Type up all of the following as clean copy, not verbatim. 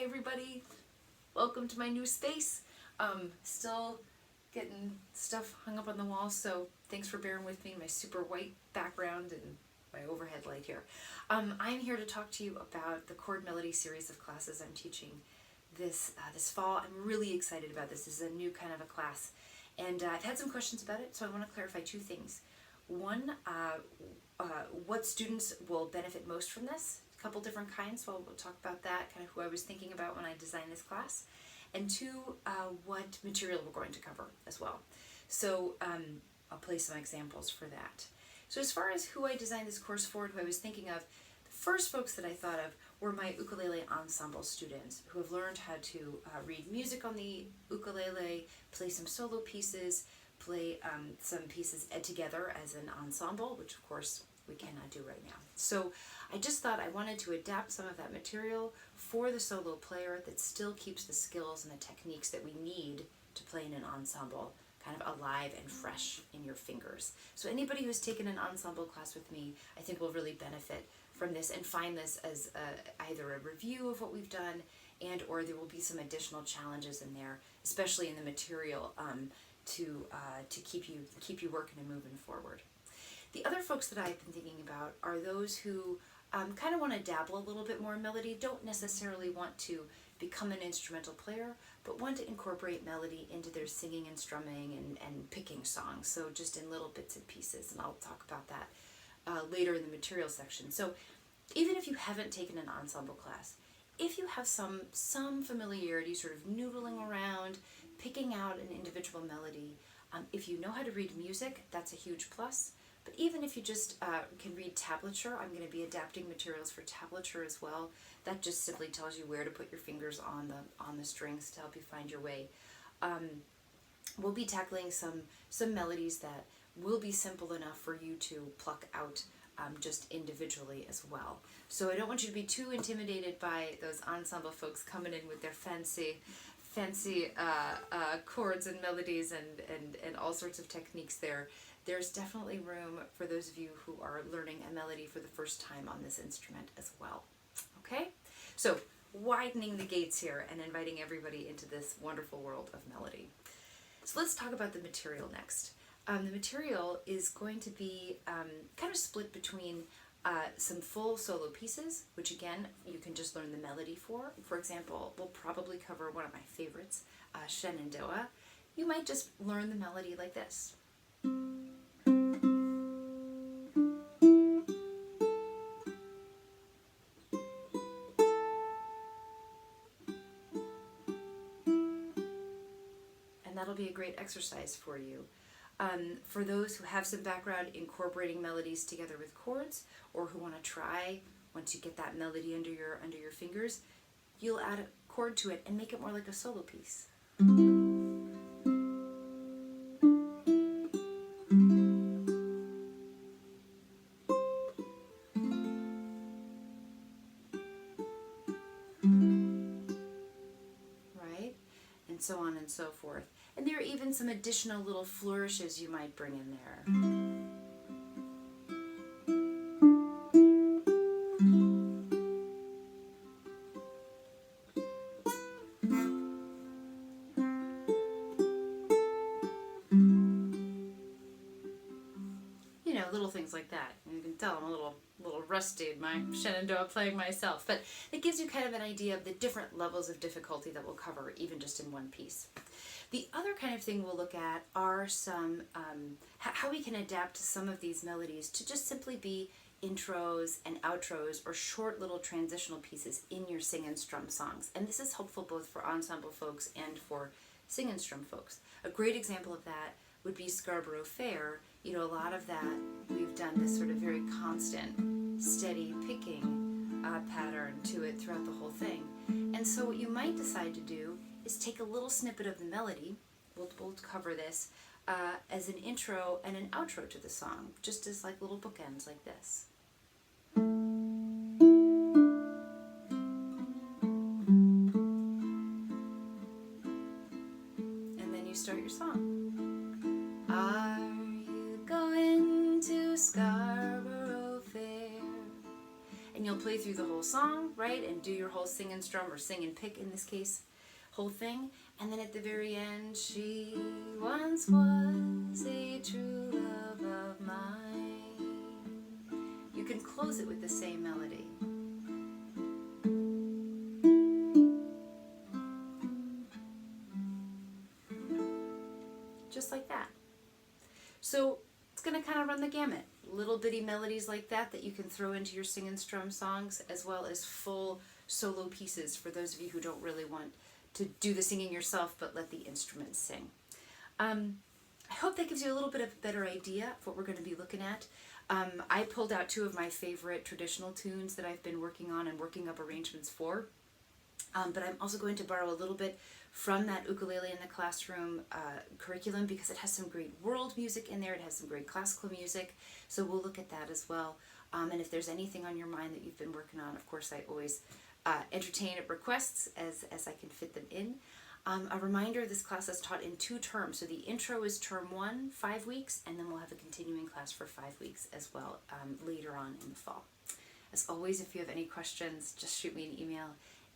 Hi everybody, welcome to my new space. Still getting stuff hung up on the wall, so thanks for bearing with me, my super white background and my overhead light here. I'm here to talk to you about the Chord Melody series of classes I'm teaching this fall. I'm really excited about this. This is a new kind of a class, and I've had some questions about it, so I want to clarify two things. One, what students will benefit most from this. A couple different kinds, so we'll talk about that, kind of who I was thinking about when I designed this class. And two, what material we're going to cover as well. So I'll play some examples for that. So as far as who I designed this course for, who I was thinking of, the first folks that I thought of were my ukulele ensemble students who have learned how to read music on the ukulele, play some solo pieces, play some pieces together as an ensemble, which of course we cannot do right now. So I just thought I wanted to adapt some of that material for the solo player that still keeps the skills and the techniques that we need to play in an ensemble kind of alive and fresh in your fingers. So anybody who's taken an ensemble class with me, I think will really benefit from this and find this as either a review of what we've done and or there will be some additional challenges in there, especially in the material to keep you working and moving forward. The other folks that I've been thinking about are those who kind of want to dabble a little bit more in melody, don't necessarily want to become an instrumental player, but want to incorporate melody into their singing and strumming and picking songs, so just in little bits and pieces, and I'll talk about that later in the material section. So even if you haven't taken an ensemble class, if you have some familiarity, sort of noodling around, picking out an individual melody, if you know how to read music, that's a huge plus. But even if you just can read tablature, I'm going to be adapting materials for tablature as well. That just simply tells you where to put your fingers on the strings to help you find your way. We'll be tackling some melodies that will be simple enough for you to pluck out just individually as well. So I don't want you to be too intimidated by those ensemble folks coming in with their fancy chords and melodies and all sorts of techniques there. There's definitely room for those of you who are learning a melody for the first time on this instrument as well. Okay? So, widening the gates here and inviting everybody into this wonderful world of melody. So let's talk about the material next. The material is going to be kind of split between some full solo pieces, which again, you can just learn the melody for. For example, we'll probably cover one of my favorites, Shenandoah. You might just learn the melody like this. And that'll be a great exercise for you. For those who have some background incorporating melodies together with chords, or who want to try, once you get that melody under your fingers, you'll add a chord to it and make it more like a solo piece. Right? And so on and so forth. And there are even some additional little flourishes you might bring in there. You know, little things like that. You can tell I'm a little rusty in my Shenandoah playing myself, but it gives you kind of an idea of the different levels of difficulty that we'll cover even just in one piece. The other kind of thing we'll look at are some, how we can adapt some of these melodies to just simply be intros and outros or short little transitional pieces in your sing and strum songs. And this is helpful both for ensemble folks and for sing and strum folks. A great example of that would be Scarborough Fair. You know, a lot of that, we've done this sort of very constant, steady picking pattern to it throughout the whole thing. And so what you might decide to do is take a little snippet of the melody, we'll cover this, as an intro and an outro to the song, just as like little bookends like this. And then you start your song. Are you going to Scarborough Fair? And you'll play through the whole song, right, and do your whole sing and strum, or sing and pick in this case, whole thing. And then at the very end, she once was a true love of mine. You can close it with the same melody. Just like that. So it's going to kind of run the gamut. Little bitty melodies like that that you can throw into your sing and strum songs, as well as full solo pieces for those of you who don't really want to do the singing yourself but let the instruments sing. I hope that gives you a little bit of a better idea of what we're going to be looking at. I pulled out two of my favorite traditional tunes that I've been working on and working up arrangements for. But I'm also going to borrow a little bit from that Ukulele in the Classroom curriculum, because it has some great world music in there. It has some great classical music. So we'll look at that as well. And if there's anything on your mind that you've been working on, of course, I always entertain requests as I can fit them in. A reminder, this class is taught in 2 terms. So the intro is term 1, 5 weeks, and then we'll have a continuing class for 5 weeks as well later on in the fall. As always, if you have any questions, just shoot me an email,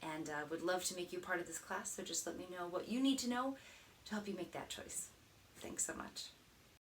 and would love to make you part of this class. So just let me know what you need to know to help you make that choice. Thanks so much.